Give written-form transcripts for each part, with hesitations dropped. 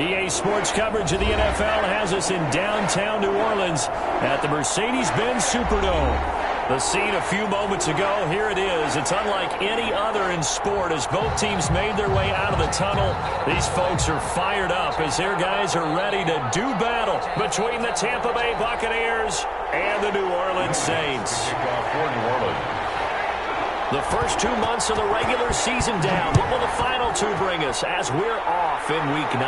EA Sports coverage of the NFL has us in downtown New Orleans at the Mercedes-Benz Superdome. The scene a few moments ago, here it is. It's unlike any other in sport as both teams made their way out of the tunnel. These folks are fired up as their guys are ready to do battle between the Tampa Bay Buccaneers and the New Orleans Saints. The first 2 months of the regular season down. What will the final two bring us as we're off in Week 9?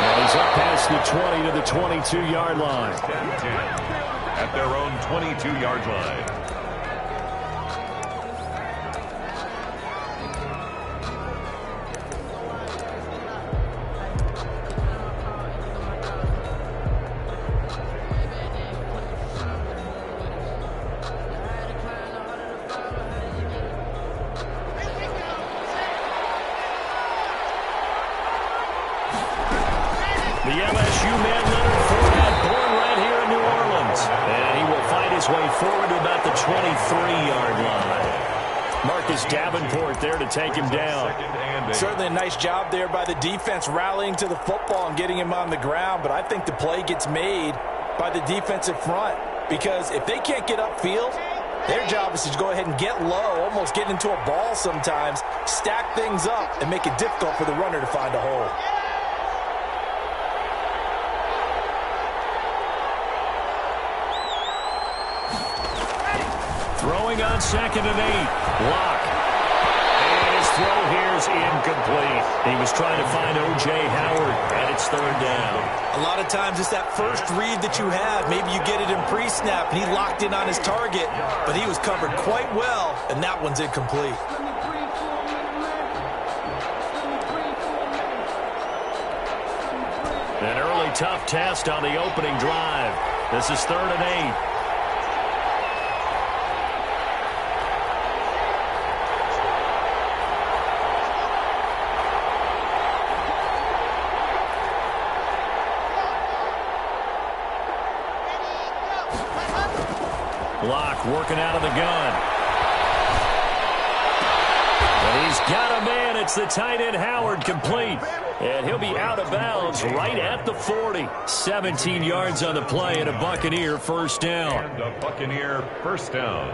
And he's up past the 20 to the 22-yard line. At their own 22-yard line. The LSU man, Leonard Fournette, born right here in New Orleans. And he will find his way forward to about the 23-yard line. Marcus Davenport there to take him down. Certainly a nice job there by the defense rallying to the football and getting him on the ground. But I think the play gets made by the defensive front. Because if they can't get upfield, their job is to go ahead and get low, almost get into a ball sometimes, stack things up, and make it difficult for the runner to find a hole. Throwing on 2nd and 8. Lock. And his throw here is incomplete. He was trying to find O.J. Howard, and it's 3rd down. A lot of times it's that first read that you have. Maybe you get it in pre-snap, and he locked in on his target, but he was covered quite well, and that one's incomplete. An early tough test on the opening drive. This is 3rd and 8. Block working out of the gun. And he's got a man. It's the tight end Howard, complete. And he'll be out of bounds right at the 40. 17 yards on the play and a Buccaneer first down. And a Buccaneer first down.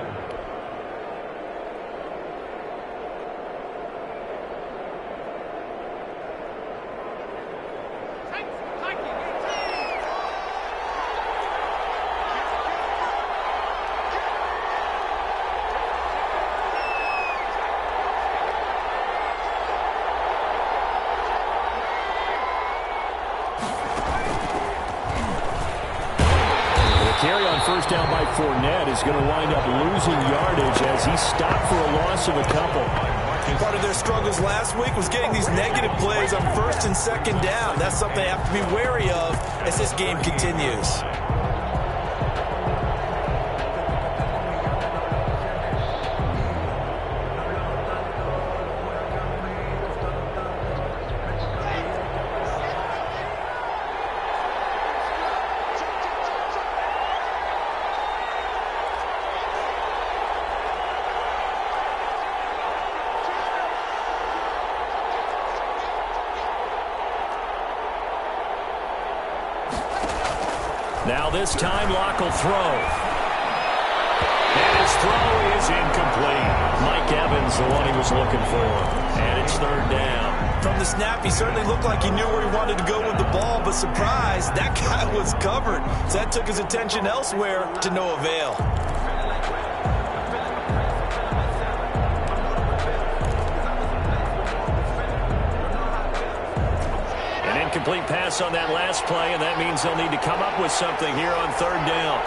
Carry on first down by Fournette is going to wind up losing yardage as he stopped for a loss of a couple. Part of their struggles last week was getting these negative plays on 1st and 2nd down. That's something they have to be wary of as this game continues. Now this time, Locke will throw. And his throw is incomplete. Mike Evans, the one he was looking for. And it's 3rd down. From the snap, he certainly looked like he knew where he wanted to go with the ball, but surprise, that guy was covered. So that took his attention elsewhere to no avail. Incomplete pass on that last play, and that means they'll need to come up with something here on 3rd down.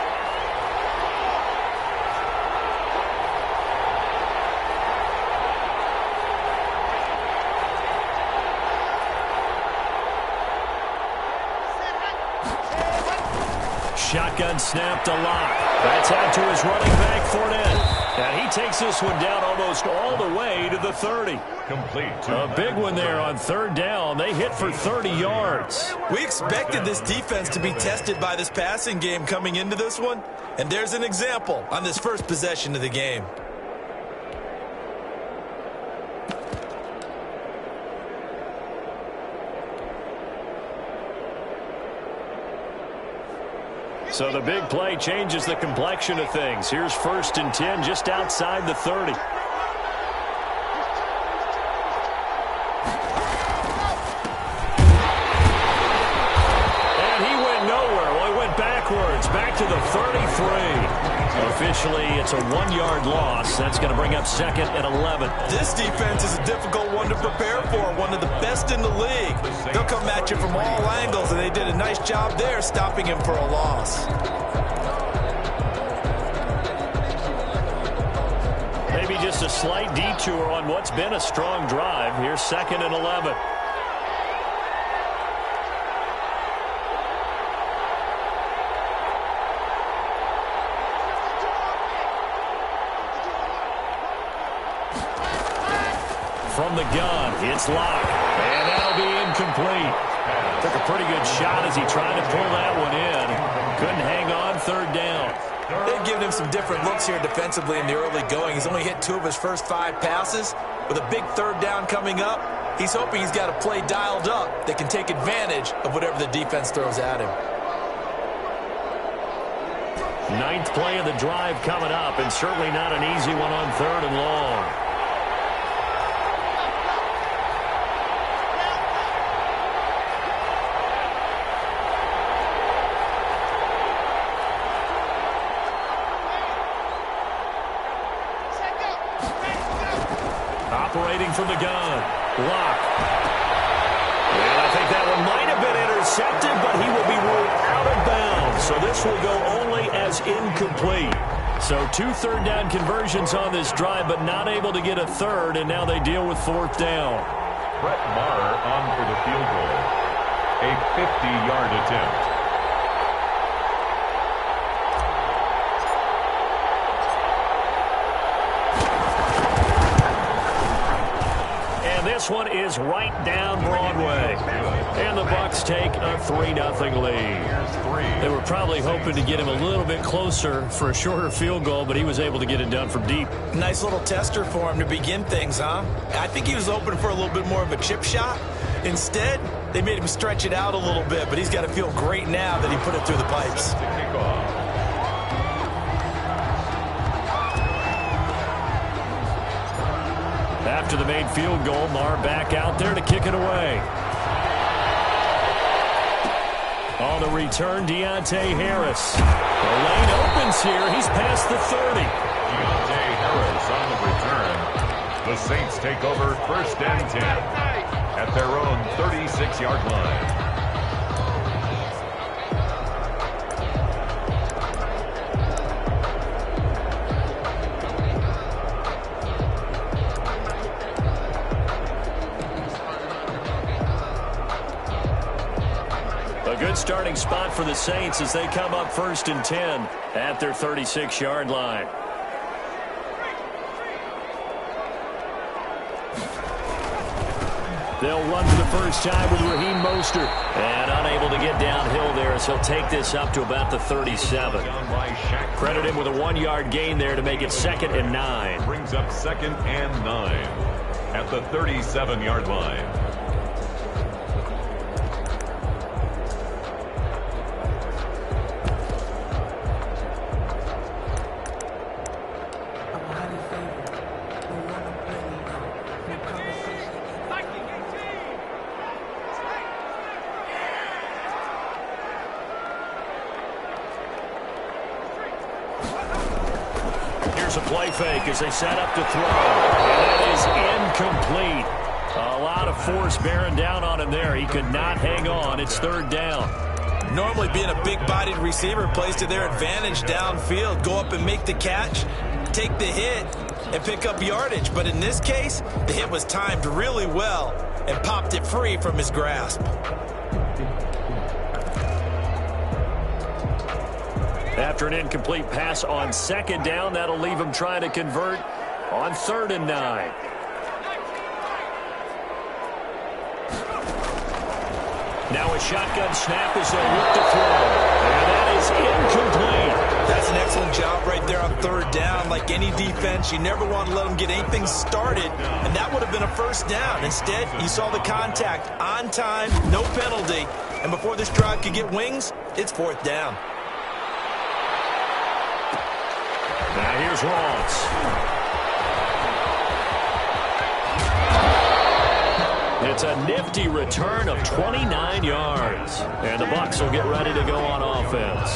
Shotgun snap to Lock. That's out to his running back, Fournette. And he takes this one down almost all the way to the 30. Complete. A big one there on 3rd down. They hit for 30 yards. We expected this defense to be tested by this passing game coming into this one. And there's an example on this first possession of the game. So the big play changes the complexion of things. Here's 1st and 10 just outside the 30. And he went nowhere. Well, he went backwards, back to the 33. Officially, it's a 1-yard loss. That's going to bring up 2nd and 11. This defense is a difficult one to prepare for, one of the best in the league. They'll come at you from all angles, and they did a nice job there stopping him for a loss. Maybe just a slight detour on what's been a strong drive. Here's 2nd and 11. From the gun, it's locked, and that'll be incomplete. Took a pretty good shot as he tried to pull that one in. Couldn't hang on, 3rd down. They've given him some different looks here defensively in the early going. He's only hit 2 of his first 5 passes. With a big 3rd down coming up, he's hoping he's got a play dialed up that can take advantage of whatever the defense throws at him. 9th play of the drive coming up, and certainly not an easy one on 3rd and long. Operating from the gun. Lock. And I think that one might have been intercepted, but he will be ruled out of bounds. So this will go only as incomplete. So 2 third down conversions on this drive, but not able to get a 3rd, and now they deal with 4th down. Brett Maher on for the field goal. A 50-yard attempt. This one is right down Broadway. And the Bucs take a 3-0 lead. They were probably hoping to get him a little bit closer for a shorter field goal, but he was able to get it done from deep. Nice little tester for him to begin things, huh? I think he was hoping for a little bit more of a chip shot. Instead, they made him stretch it out a little bit, but he's got to feel great now that he put it through the pipes. After the made field goal, Maher back out there to kick it away. On the return, Deontay Harris. The lane opens here. He's past the 30. Deontay Harris on the return. The Saints take over 1st and 10 at their own 36-yard line. Good starting spot for the Saints as they come up 1st and 10 at their 36-yard line. They'll run for the first time with Raheem Mostert. And unable to get downhill there as he'll take this up to about the 37. Credit him with a 1-yard gain there to make it 2nd and 9. Brings up 2nd and 9 at the 37-yard line. A play fake as they set up to throw. And that is incomplete. A lot of force bearing down on him there. He could not hang on. It's 3rd down. Normally being a big-bodied receiver plays to their advantage downfield. Go up and make the catch, take the hit, and pick up yardage. But in this case, the hit was timed really well and popped it free from his grasp. After an incomplete pass on 2nd down, that'll leave him trying to convert on 3rd and 9. Now a shotgun snap as they look to throw. And that is incomplete. That's an excellent job right there on 3rd down. Like any defense, you never want to let them get anything started, and that would have been a 1st down. Instead, you saw the contact on time, no penalty, and before this drive could get wings, it's 4th down. Now here's Ross. It's a nifty return of 29 yards. And the Bucs will get ready to go on offense.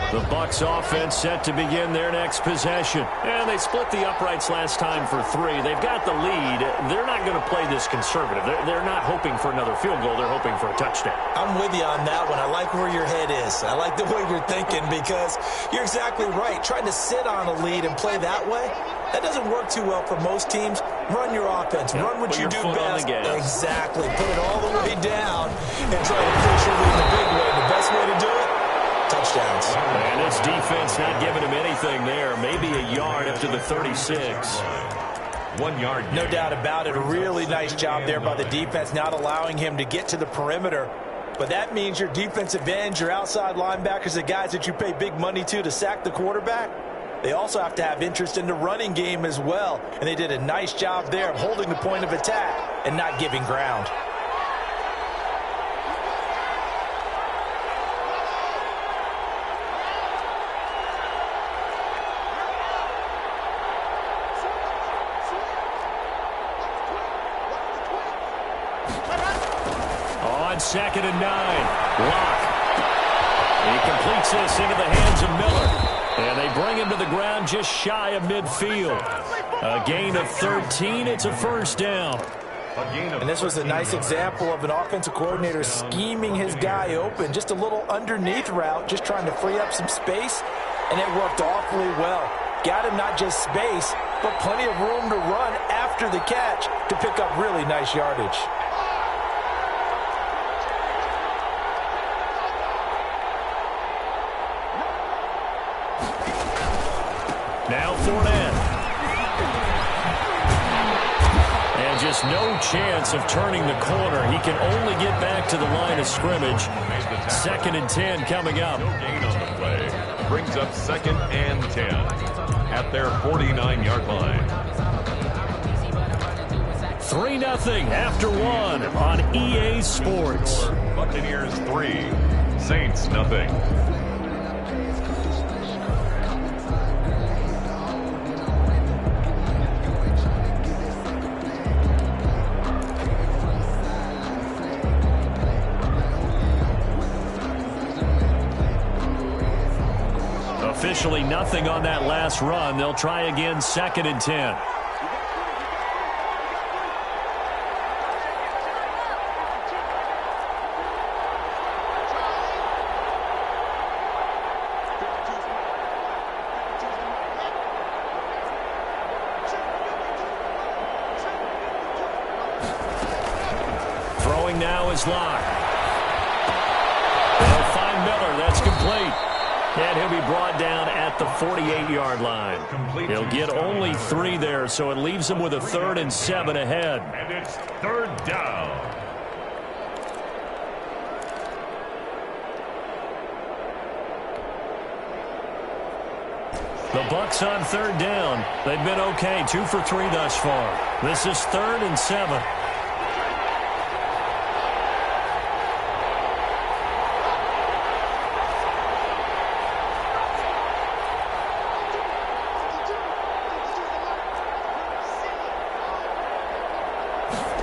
The Bucs offense set to begin their next possession. And they split the uprights last time for 3. They've got the lead. They're not going to play this conservative. They're not hoping for another field goal. They're hoping for a touchdown. I'm with you on that one. I like where your head is. I like the way you're thinking because you're exactly right. Trying to sit on a lead and play that way, that doesn't work too well for most teams. Run your offense. Run what you do best. Exactly. Put it all the way down and try to push your lead in a big way. The best way to do it, touchdowns. And this defense not giving him anything there. Maybe a yard up to the 36. 1 yard. No doubt about it. A really nice job there by the defense, not allowing him to get to the perimeter. But that means your defensive ends, your outside linebackers, the guys that you pay big money to sack the quarterback, they also have to have interest in the running game as well. And they did a nice job there of holding the point of attack and not giving ground. Second and 9. Locke. He completes this into the hands of Miller. And they bring him to the ground just shy of midfield. A gain of 13. It's a first down. And this was a nice example of an offensive coordinator scheming his guy open. Just a little underneath route, just trying to free up some space. And it worked awfully well. Got him not just space, but plenty of room to run after the catch to pick up really nice yardage. Now Fournette. And just no chance of turning the corner. He can only get back to the line of scrimmage. Second and 10 coming up. No gain on the play. Brings up 2nd and 10 at their 49-yard line. 3-0 after 1 on EA Sports. Buccaneers 3, Saints nothing. Officially nothing on that last run. They'll try again 2nd and 10. Throwing now is Locke. They'll find Miller. That's complete. And he'll be brought down at the 48-yard line. He'll get only 3 there, so it leaves him with a 3rd and 7 ahead. And it's 3rd down. The Bucs on 3rd down. They've been okay, 2 for 3 thus far. This is 3rd and 7.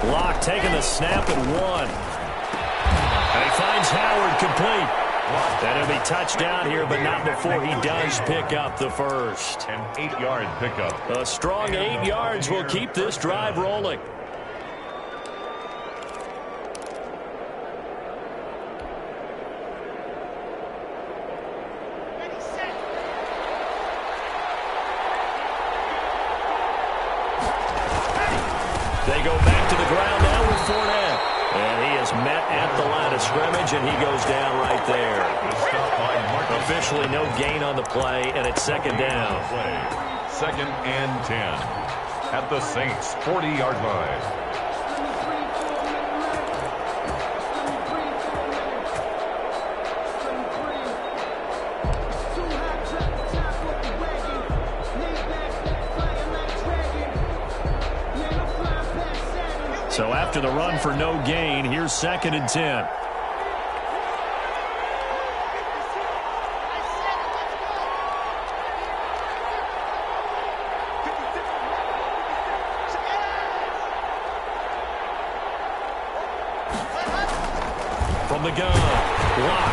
Locke taking the snap at 1. And he finds Howard complete. And he'll be touchdown here, but not before he does pick up the first. An 8-yard pickup. A strong 8 yards will keep this drive rolling. They go back to the ground now with Fournette. And he is met at the line of scrimmage, and he goes down right there. Officially no gain on the play, and it's 2nd down. 2nd and 10 at the Saints' 40-yard line. So after the run for no gain, here's 2nd and 10. From the gun, block.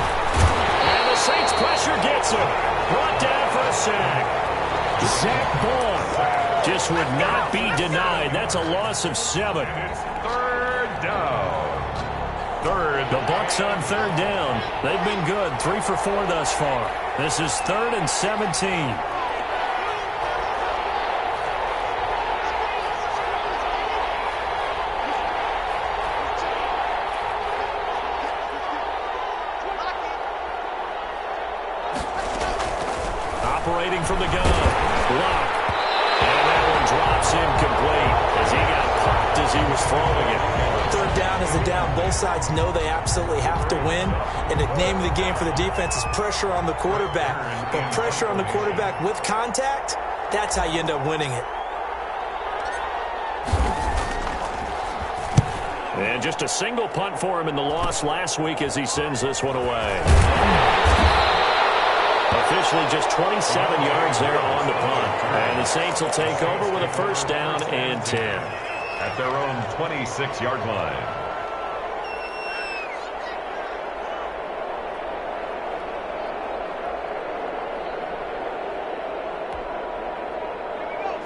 And the Saints pressure gets him. Brought down for a sack. Zach Bond just would not be denied. That's a loss of 7. And it's 3rd down. The Bucs on 3rd down. They've been good. 3 for 4 thus far. This is 3rd and 17. Operating from the gun. Block. And that one drops incomplete as he got popped as he was throwing it. 3rd down is the down. Both sides know they absolutely have to win. And the name of the game for the defense is pressure on the quarterback. But pressure on the quarterback with contact, that's how you end up winning it. And just a single punt for him in the loss last week as he sends this one away. Officially just 27 yards there on the punt. And the Saints will take over with a 1st down and 10. At their own 26-yard line.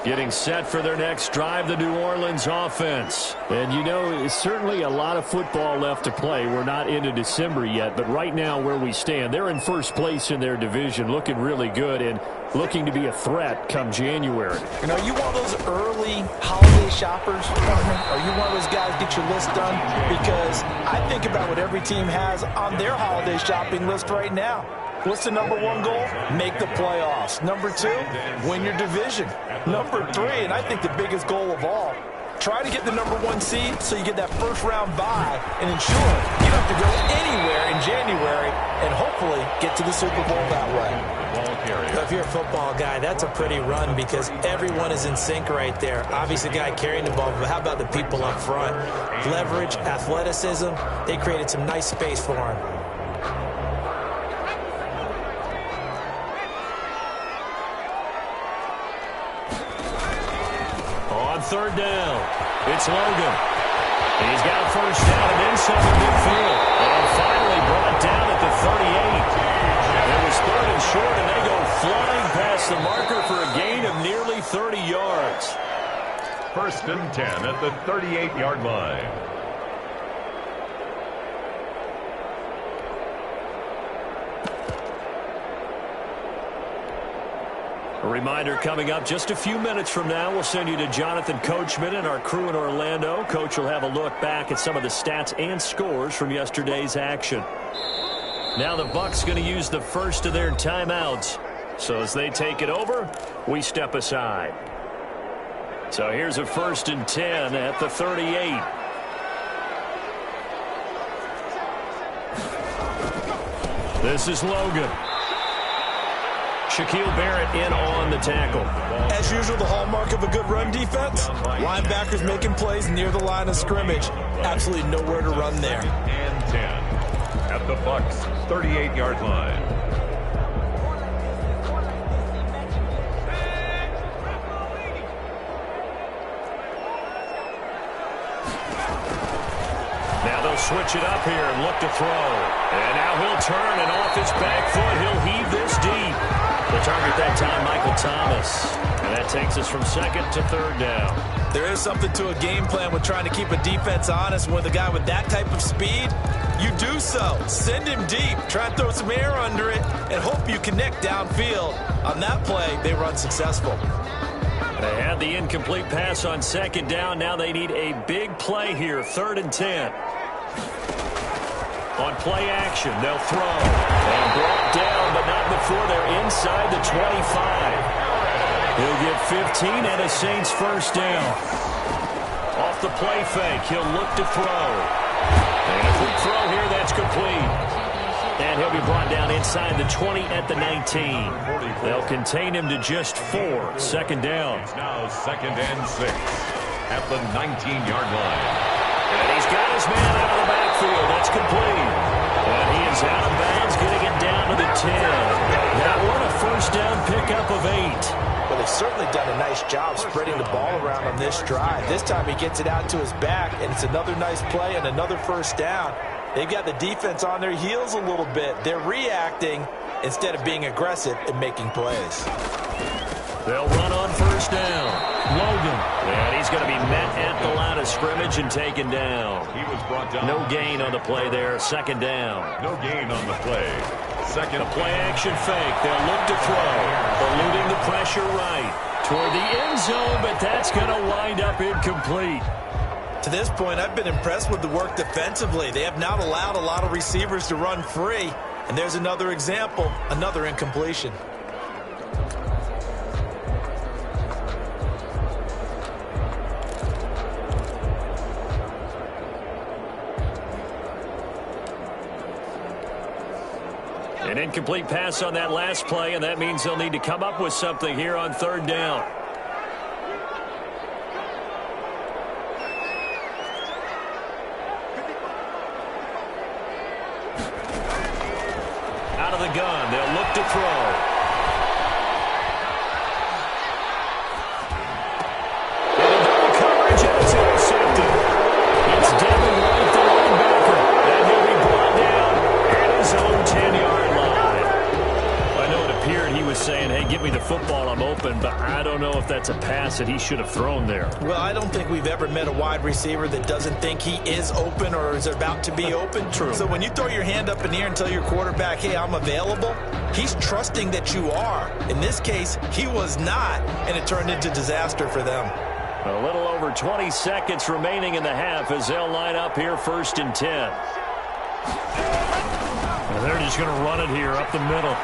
Getting set for their next drive, the New Orleans offense. And, you know, it's certainly a lot of football left to play. We're not into December yet, but right now where we stand, they're in 1st place in their division, looking really good and looking to be a threat come January. You know, you want those early holiday shoppers, partner? Are you one of those guys get your list done? Because I think about what every team has on their holiday shopping list right now. What's the number 1 goal? Make the playoffs. Number 2, win your division. Number 3, and I think the biggest goal of all, try to get the number 1 seed so you get that 1st round bye and ensure you don't have to go anywhere in January and hopefully get to the Super Bowl that way. If you're a football guy, that's a pretty run because everyone is in sync right there. Obviously, the guy carrying the ball, but how about the people up front? Leverage, athleticism, they created some nice space for him. On 3rd down, it's Logan. He's got a 1st down and then some at midfield. And finally brought down at the 38. It was 3rd and short, and they go flying past the marker for a gain of nearly 30 yards. 1st and 10 at the 38-yard line. A reminder coming up just a few minutes from now, we'll send you to Jonathan Coachman and our crew in Orlando. Coach will have a look back at some of the stats and scores from yesterday's action. Now the Bucs going to use the first of their timeouts. So as they take it over, we step aside. So here's a 1st and 10 at the 38. This is Logan. Shaquille Barrett in on the tackle. As usual, the hallmark of a good run defense, linebackers making plays near the line of scrimmage. Absolutely nowhere to run there. And 10 at the Bucs 38-yard line. Now they'll switch it up here and look to throw. And now he'll turn, and off his back foot, he'll heave this deep. The target that time, Michael Thomas. And that takes us from 2nd to 3rd down. There is something to a game plan with trying to keep a defense honest. With a guy with that type of speed, you do so. Send him deep. Try and throw some air under it and hope you connect downfield. On that play, they run successful. They had the incomplete pass on 2nd down. Now they need a big play here, 3rd and 10. On play action, they'll throw. And brought down, but not before they're inside the 25. He'll get 15 and a Saints 1st down. Off the play fake, he'll look to throw. And a quick throw here, that's complete. And he'll be brought down inside the 20 at the 19. They'll contain him to just 4. 2nd down. It's now 2nd and 6 at the 19-yard line. And he's got his man out of the backfield. That's complete. And he is out of bounds, getting it down to the 10. That one a first down pickup of 8. Well, they've certainly done a nice job spreading the ball around on this drive. This time he gets it out to his back, and it's another nice play and another first down. They've got the defense on their heels a little bit. They're reacting instead of being aggressive and making plays. They'll run on first down. Logan. And he's going to be met at the line of scrimmage and taken down. He was brought down. No gain on the play there. Second down. No gain on the play. Second. A play action fake. They'll look to throw. Eluding the pressure right. Toward the end zone, but that's going to wind up incomplete. To this point, I've been impressed with the work defensively. They have not allowed a lot of receivers to run free. And there's another example, another incompletion. An incomplete pass on that last play, and that means they'll need to come up with something here on third down. Out of the gun, they'll look to throw. And double coverage, and it's intercepted. It's Devin White, the linebacker, and he'll be brought down at his own 10-yard line. I know it appeared he was saying, hey, give me the football, I'm open, but I don't know if that's a pass that he should have thrown there. Well, I don't think we've ever met a wide receiver that doesn't think he is open or is about to be open. True. So when you throw your hand up in the air and tell your quarterback, hey, I'm available, he's trusting that you are. In this case, he was not, and it turned into disaster for them. A little over 20 seconds remaining in the half as they'll line up here first and 10. And they're just going to run it here up the middle.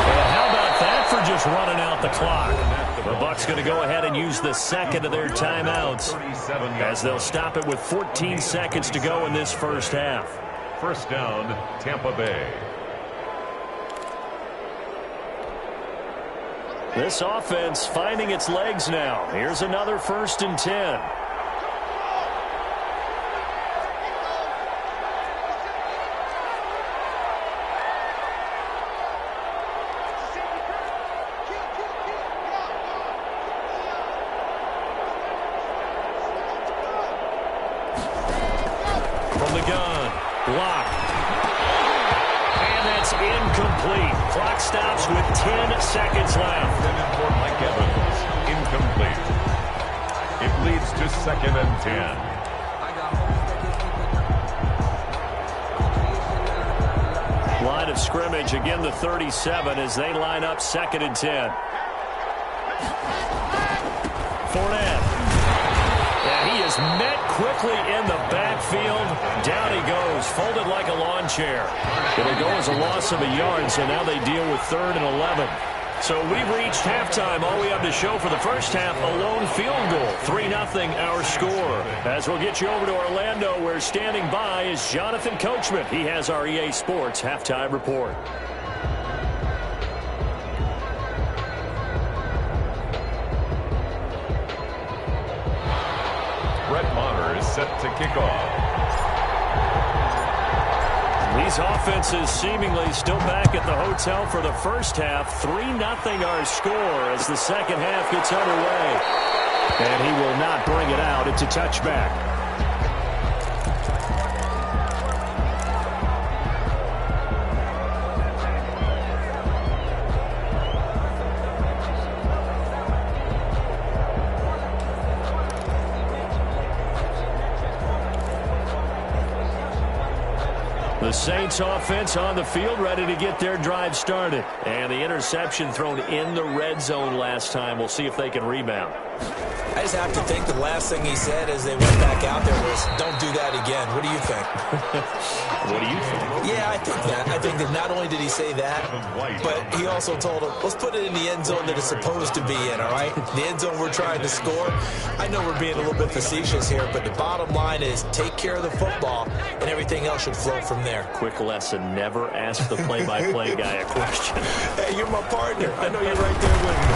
And how about that for just running out the clock? The Bucs going to go ahead and use the second of their timeouts as they'll stop it with 14 seconds to go in this first half. First down, Tampa Bay. This offense finding its legs now. Here's another first and 10. From the gun, blocked. And that's incomplete. Clock stops with 10 seconds left. For Mike Evans, incomplete. It leads to second and 10. Line of scrimmage, again the 37 as they line up second and 10. Fournette. And he is met quickly in the backfield. Down he goes, folded like a lawn chair. It'll go as a loss of a yard, so now they deal with third and 11. So we've reached halftime. All we have to show for the first half, a lone field goal. 3-0 our score. As we'll get you over to Orlando, where standing by is Jonathan Coachman. He has our EA Sports halftime report. Brett Maher is set to kick off. These offenses seemingly still back at the hotel for the first half. 3-0 our score as the second half gets underway. And he will not bring it out. It's a touchback. The Saints offense on the field ready to get their drive started. And the interception thrown in the red zone last time. We'll see if they can rebound. I just have to think the last thing he said as they went back out there was, don't do that again. What do you think? What do you think? Yeah, I think that. I think that not only did he say that, but he also told him, let's put it in the end zone that it's supposed to be in, all right? The end zone we're trying to score. I know we're being a little bit facetious here, but the bottom line is take care of the football, and everything else should flow from there. Quick lesson, never ask the play-by-play guy a question. Hey, you're my partner. I know you're right there with me.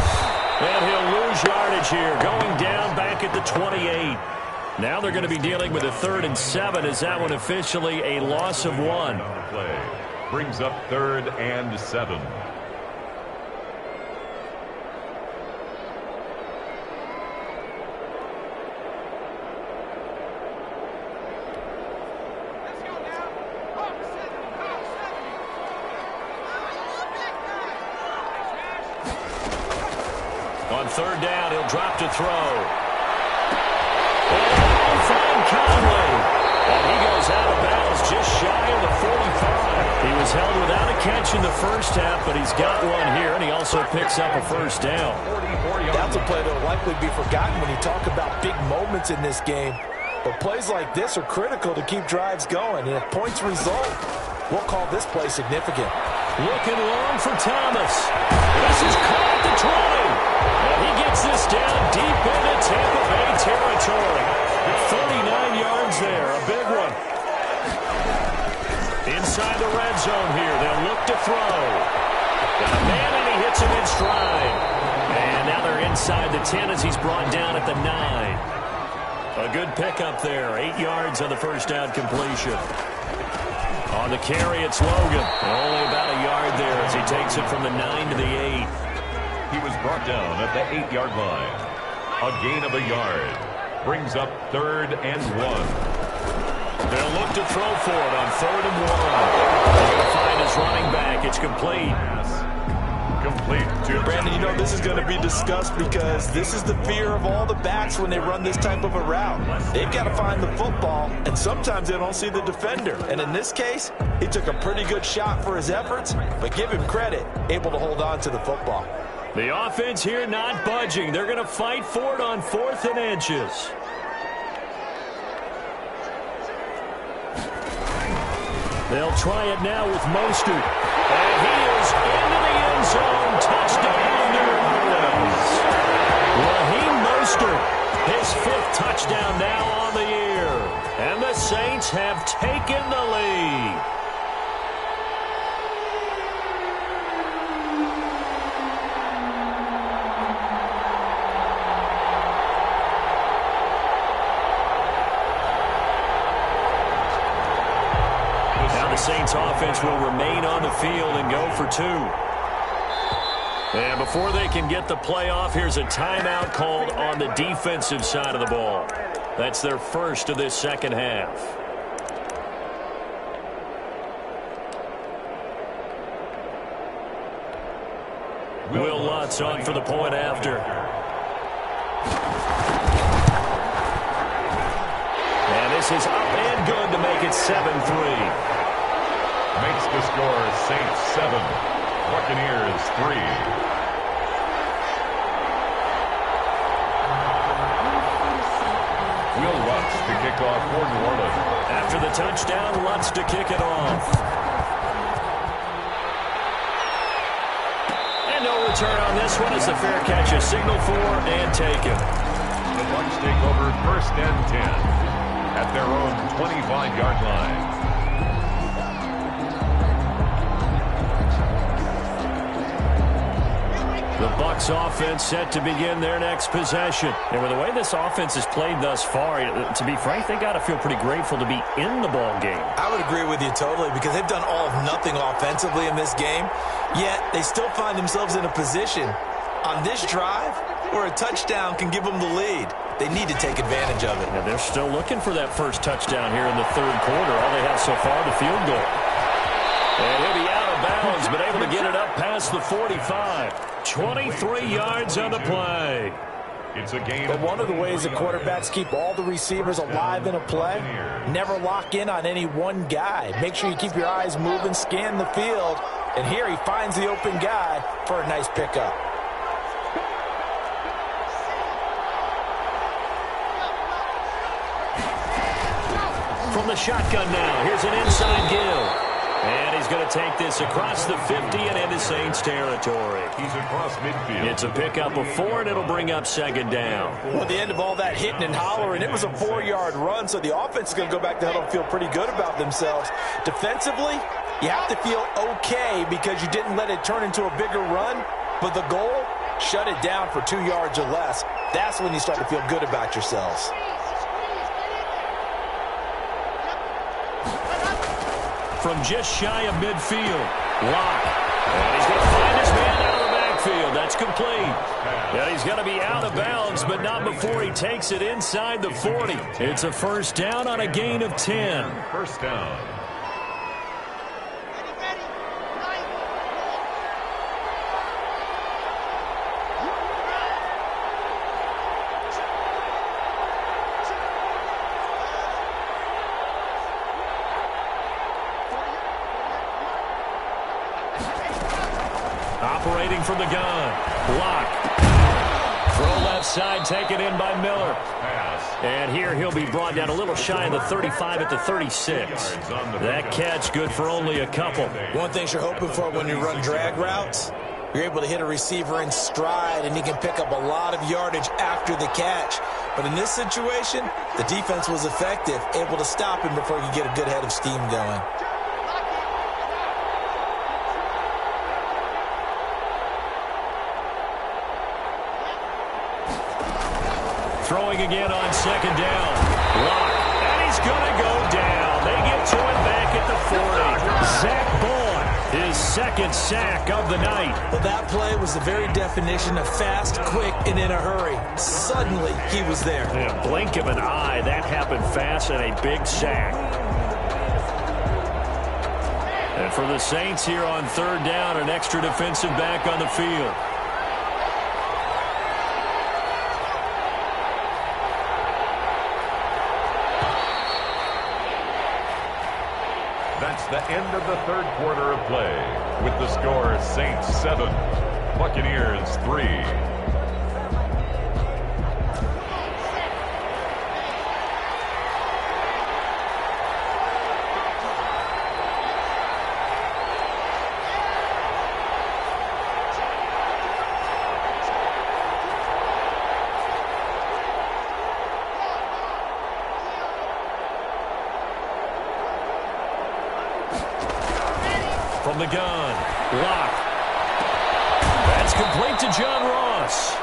And he'll lose yardage here, going down back at the 28. Now they're going to be dealing with a 3rd and 7. Is that one officially a loss of 1? Play brings up 3rd and 7. On 3rd down, he'll drop to throw. From Conley. And he goes out of bounds just shy of the 45. He was held without a catch in the first half, but he's got one here, and he also picks up a 1st down. That's a play that will likely be forgotten when you talk about big moments in this game. But plays like this are critical to keep drives going. And if points result, we'll call this play significant. Looking long for Thomas. This is caught at the 20. And he gets this down deep into Tampa Bay territory. 39 yards there, a big one. Inside the red zone here, they'll look to throw. Got a man, and he hits him in stride. And now they're inside the 10 as he's brought down at the 9. A good pickup there, 8 yards on the 1st down completion. On the carry, it's Logan. Only about a yard there as he takes it from the 9 to the 8. He was brought down at the 8-yard line. A gain of a yard. Brings up 3rd and 1. They'll look to throw for it on 3rd and 1. They're going to find his running back. It's complete. Complete to Brandon, you know this is going to be discussed because this is the fear of all the backs when they run this type of a route. They've got to find the football, and sometimes they don't see the defender. And in this case, he took a pretty good shot for his efforts, but give him credit, able to hold on to the football. The offense here not budging. They're going to fight for it on 4th and inches. They'll try it now with Mostert. And he is into the end zone. Touchdown, New Orleans. Raheem Mostert, his 5th touchdown now on the year. And the Saints have taken the lead. The Saints offense will remain on the field and go for 2. And before they can get the play off, here's a timeout called on the defensive side of the ball. That's their 1st of this 2nd half. Will Lutz on for the point after. And this is up and good to make it 7-3. Makes the score Saints 7, Buccaneers 3. Will Lutz to kick off for New Orleans. After the touchdown, Lutz to kick it off. And no return on this one as the fair catch is signaled for and taken. The Bucs take over 1st and 10 at their own 25-yard line. The Bucs offense set to begin their next possession. And with the way this offense has played thus far, to be frank, they got to feel pretty grateful to be in the ball game. I would agree with you totally because they've done all of nothing offensively in this game, yet they still find themselves in a position on this drive where a touchdown can give them the lead. They need to take advantage of it. And they're still looking for that 1st touchdown here in the 3rd quarter. All they have so far, the field goal. And he'll be out of bounds, but able to get it up past the 45. 23 yards on the play. It's a game. But one of the ways the quarterbacks keep all the receivers alive in a play, never lock in on any one guy. Make sure you keep your eyes moving, scan the field, and here he finds the open guy for a nice pickup. From the shotgun now, here's an inside give. And he's going to take this across the 50 and into Saints territory. He's across midfield. It's a pickup of 4, and it'll bring up 2nd down. Well, at the end of all that hitting and hollering, it was a 4-yard run, so the offense is going to go back to huddle and feel pretty good about themselves. Defensively, you have to feel okay because you didn't let it turn into a bigger run, but the goal, shut it down for 2 yards or less. That's when you start to feel good about yourselves. From just shy of midfield, Locke. And he's going to find his man out of the backfield. That's complete. Yeah, he's going to be out of bounds, but not before he takes it inside the 40. It's a first down on a gain of 10. First down. Operating from the gun. Block. Throw left side, taken in by Miller. And here he'll be brought down a little shy of the 35 at the 36. That catch good for only a couple. One thing you're hoping for when you run drag routes, you're able to hit a receiver in stride, and he can pick up a lot of yardage after the catch. But in this situation, the defense was effective, able to stop him before he could get a good head of steam going. Throwing again on second down. Lock. And he's going to go down. They get to it back at the 40. Zach Boyd, his second sack of the night. Well, that play was the very definition of fast, quick, and in a hurry. Suddenly, he was there. In a blink of an eye, that happened fast and a big sack. And for the Saints here on third down, an extra defensive back on the field. That's the end of the third quarter of play. With the score, Saints 7, Buccaneers 3. From the gun, Locke. That's complete to John Ross.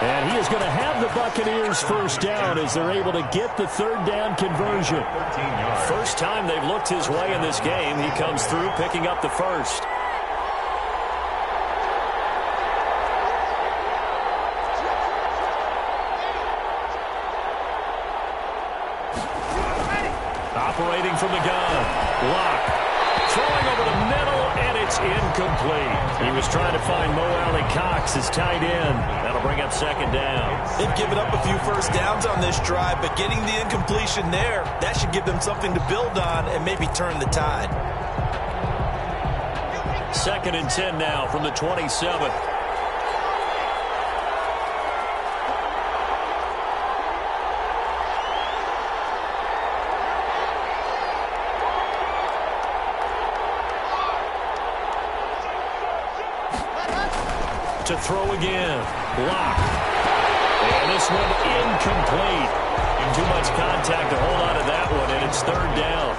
And he is going to have the Buccaneers first down as they're able to get the third down conversion. First time they've looked his way in this game. He comes through picking up the first. Operating from the gun, Locke. Throwing over the middle, and it's incomplete. He was trying to find Mo Alley-Cox, his tight end. That'll bring up second down. They've given up a few first downs on this drive, but getting the incompletion there, that should give them something to build on and maybe turn the tide. Second and 10 now from the 27. To throw again. Block. And this one incomplete. Too much contact to hold on to that one, and it's third down.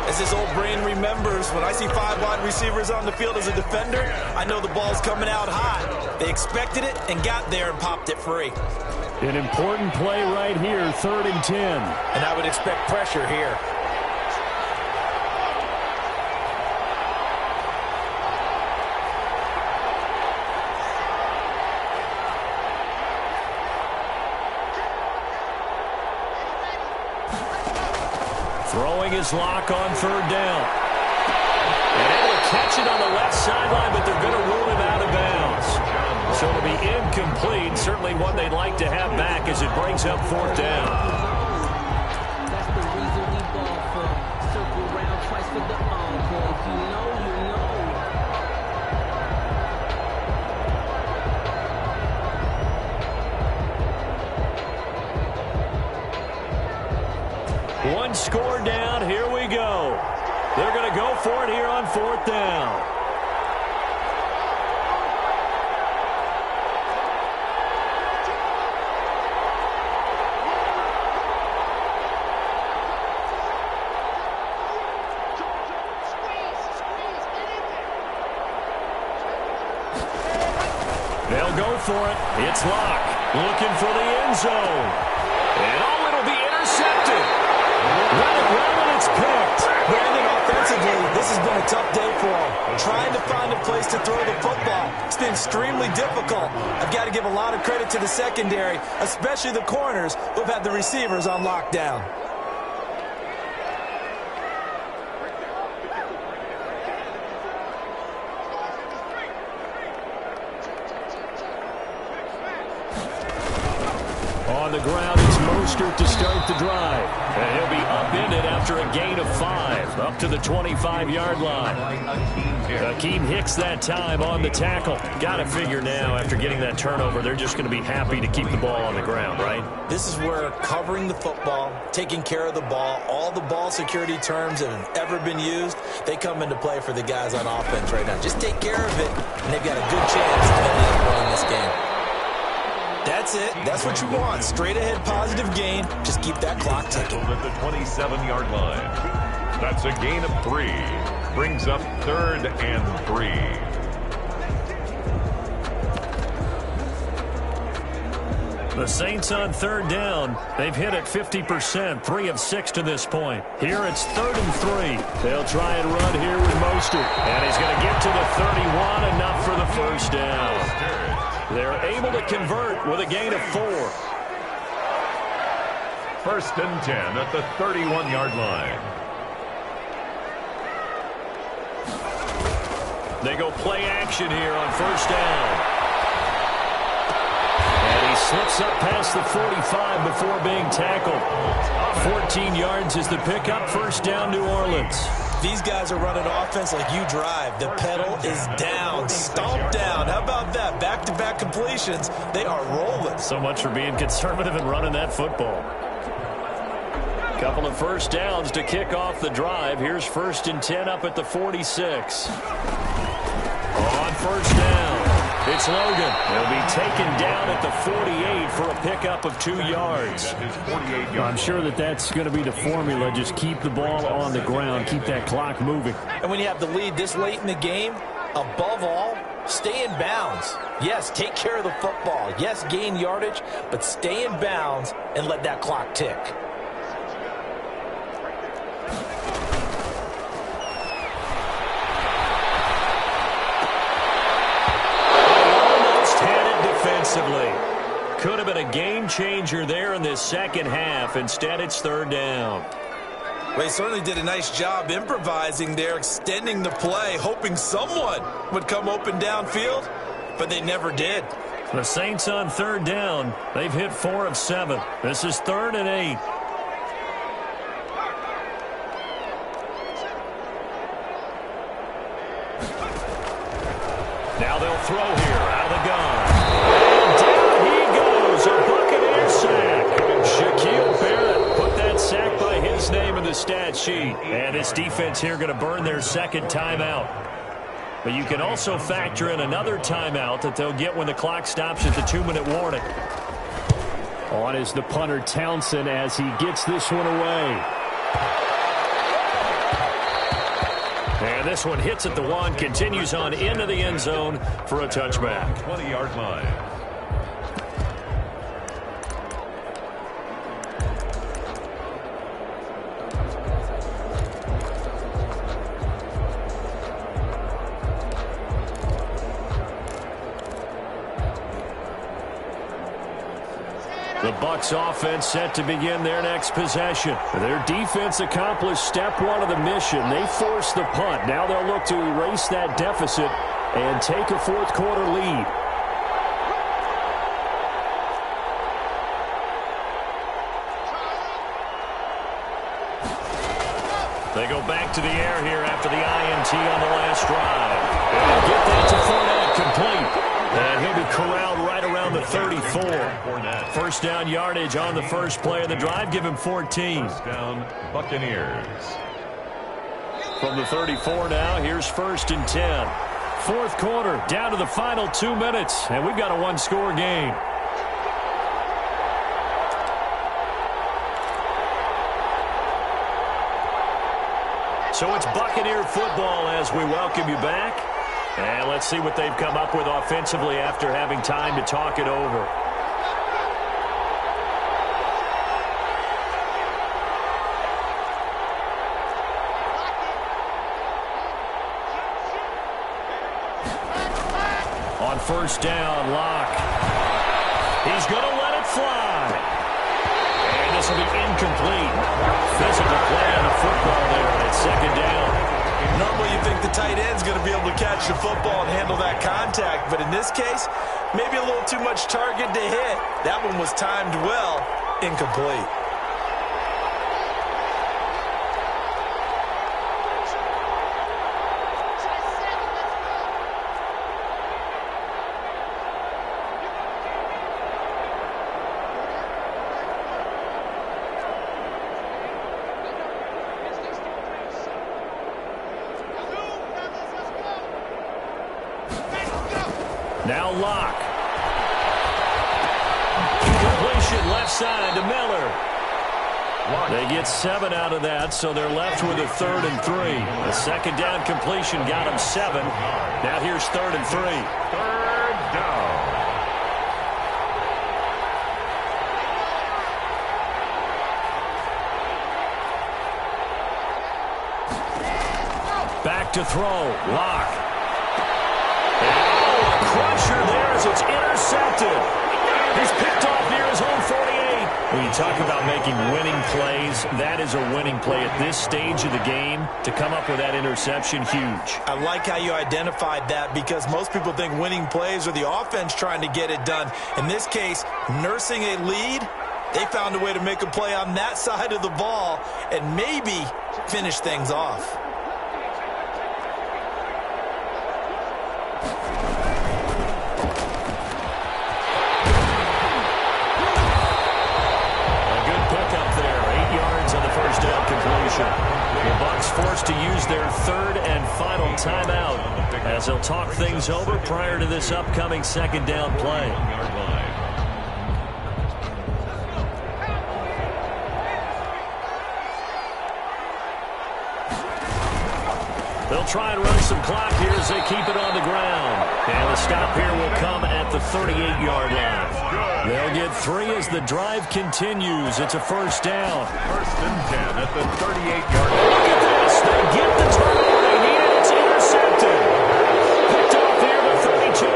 As his old brain remembers, when I see 5 wide receivers on the field as a defender, I know the ball's coming out hot. They expected it and got there and popped it free. An important play right here, third and 10. And I would expect pressure here. Throwing his Lock on third down. And able to catch it on the left sideline, but they're going to rule him out of bounds. So it'll be incomplete. Certainly one they'd like to have back as it brings up fourth down. That's the reason we ball for. Circle round twice for the encore. If you know, you know. One score down. Here we go. They're going to go for it here on fourth down. They'll go for it. It's Locke looking for the end zone. And it'll be intercepted. Run it well, and it's picked. Brandon, offensively, this has been a tough day for him. Trying to find a place to throw the football. It's been extremely difficult. I've got to give a lot of credit to the secondary, especially the corners who've had the receivers on lockdown. On the ground, it's Mostert to start the drive. And he'll be upended after a gain of 5, up to the 25-yard line. Akeem Hicks that time on the tackle. Got to figure now, after getting that turnover, they're just going to be happy to keep the ball on the ground, right? This is where covering the football, taking care of the ball, all the ball security terms that have ever been used, they come into play for the guys on offense right now. Just take care of it, and they've got a good chance of ending up winning this game. That's it. That's what you want. Straight ahead positive gain. Just keep that clock ticking. At the 27-yard line. That's a gain of 3. Brings up 3rd and 3. The Saints on 3rd down. They've hit it 50%, 3 of 6 to this point. Here it's 3rd and 3. They'll try and run here with Mostert. And he's going to get to the 31, enough for the first down. They're able to convert with a gain of 4. 1st and 10 at the 31-yard line. They go play action here on 1st down. And he slips up past the 45 before being tackled. 14 yards is the pickup. 1st down, New Orleans. These guys are running offense like you drive. The pedal is down, stomp down. How about that? Back-to-back completions. They are rolling. So much for being conservative and running that football. Couple of 1st downs to kick off the drive. Here's 1st and 10 up at the 46. On 1st down, it's Logan. He'll be taken down at the 48 for a pickup of 2 yards. I'm sure that's going to be the formula. Just keep the ball on the ground. Keep that clock moving. And when you have the lead this late in the game, above all, stay in bounds. Yes, take care of the football. Yes, gain yardage, but stay in bounds and let that clock tick. Could have been a game changer there in this second half. Instead, it's 3rd down. Well, they certainly did a nice job improvising there, extending the play, hoping someone would come open downfield, but they never did. The Saints on 3rd down. They've hit 4 of 7. This is 3rd and 8. Now they'll throw here out of the gun. And down he goes. A Buccaneer sack. Shaquille Barrett put that sack by his name in the stat sheet. And this defense here going to burn their 2nd timeout. But you can also factor in another timeout that they'll get when the clock stops at the 2-minute warning. On is the punter Townsend as he gets this one away. And this one hits at the 1, continues on into the end zone for a touchback. 20-yard line. The Bucs offense set to begin their next possession. Their defense accomplished step 1 of the mission. They forced the punt. Now they'll look to erase that deficit and take a 4th quarter lead. They go back to the air here after the INT on the last drive. And get that to Fournette complete. And he'll be corralled right around the 34. 1st down yardage on the first play of the drive. Give him 14. 1st down, Buccaneers. From the 34 now, here's 1st and 10. 4th quarter, down to the final 2 minutes. And we've got a 1-score game. So it's Buccaneer football as we welcome you back. And let's see what they've come up with offensively after having time to talk it over. On first down, Locke. He's going to let it fly. And this will be incomplete. Physical play on the football there, and it's second down. Normally you think the tight end's going to be able to catch the football and handle that contact, but in this case, maybe a little too much target to hit. That one was timed well, incomplete. Now Locke. Completion left side to Miller. They get 7 out of that, so they're left with a 3rd and 3. A second down completion got them 7. Now here's 3rd and 3. 3rd down. Back to throw. Locke. Crusher there as it's intercepted. He's picked off near his own 48. When you talk about making winning plays, that is a winning play at this stage of the game. To come up with that interception, huge. I like how you identified that because most people think winning plays are the offense trying to get it done. In this case, nursing a lead, they found a way to make a play on that side of the ball and maybe finish things off. The Bucs forced to use their 3rd and final timeout as they'll talk things over prior to this upcoming second down play. They'll try and run some clock here as they keep it on the ground. And the stop here will come at the 38-yard line. They'll get 3 as the drive continues. It's a first down. 1st and 10 at the 38-yard line. Look at this. They get the turnover they needed. It's intercepted. Picked off here at the 32.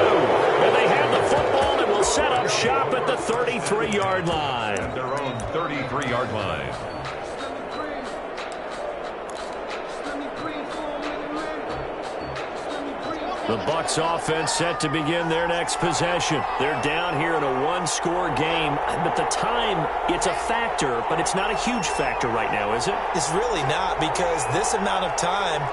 And they have the football and will set up shop at the 33-yard line. At their own 33-yard line. The Bucs offense set to begin their next possession. They're down here in a 1-score game, but the time, it's a factor, but it's not a huge factor right now, is it? It's really not because this amount of time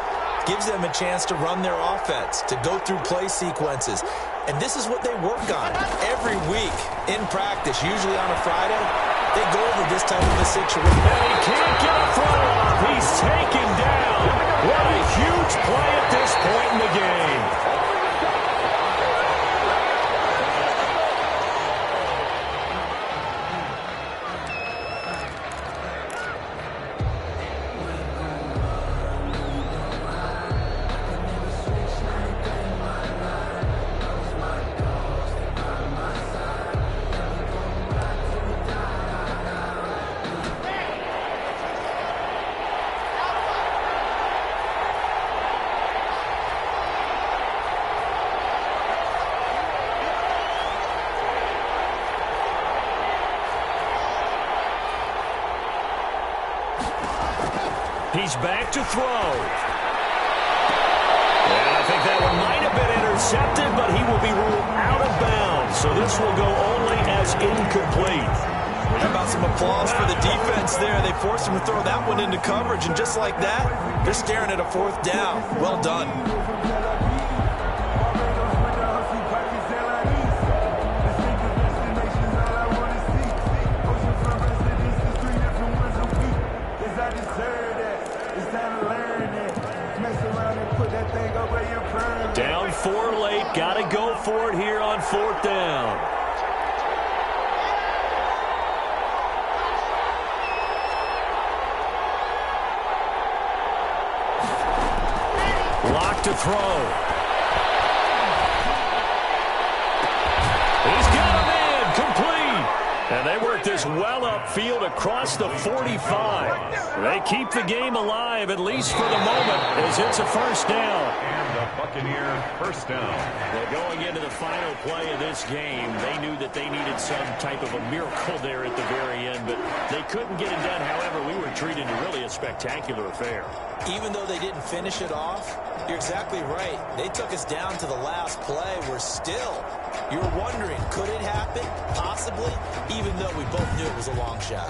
gives them a chance to run their offense, to go through play sequences. And this is what they work on every week in practice, usually on a Friday. They go over this type of a situation. And he can't get a throw off. He's taken down. What a huge play at this point in the game. He's back to throw. And I think that one might have been intercepted, but he will be ruled out of bounds. So this will go only as incomplete. How about some applause for the defense there? They forced him to throw that one into coverage, and just like that, they're staring at a 4th down. Well done. Down 4 late. Got to go for it here on 4th down. Lock to throw. And they work this well upfield across the 45. They keep the game alive, at least for the moment, as it's a first down. And the Buccaneer first down. Well, going into the final play of this game, they knew that they needed some type of a miracle there at the very end, but they couldn't get it done. However, we were treated to really a spectacular affair. Even though they didn't finish it off, you're exactly right. They took us down to the last play. You're wondering, could it happen? Possibly, even though we both knew it was a long shot.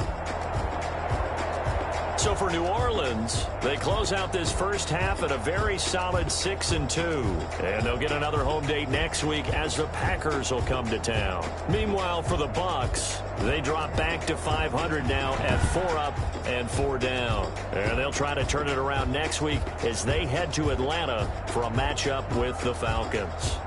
So for New Orleans, they close out this first half at a very solid 6-2. And they'll get another home date next week as the Packers will come to town. Meanwhile, for the Bucs, they drop back to 500 now at 4 up and 4 down. And they'll try to turn it around next week as they head to Atlanta for a matchup with the Falcons.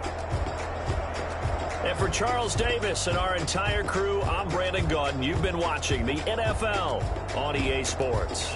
And for Charles Davis and our entire crew, I'm Brandon Gaudin. You've been watching the NFL on EA Sports.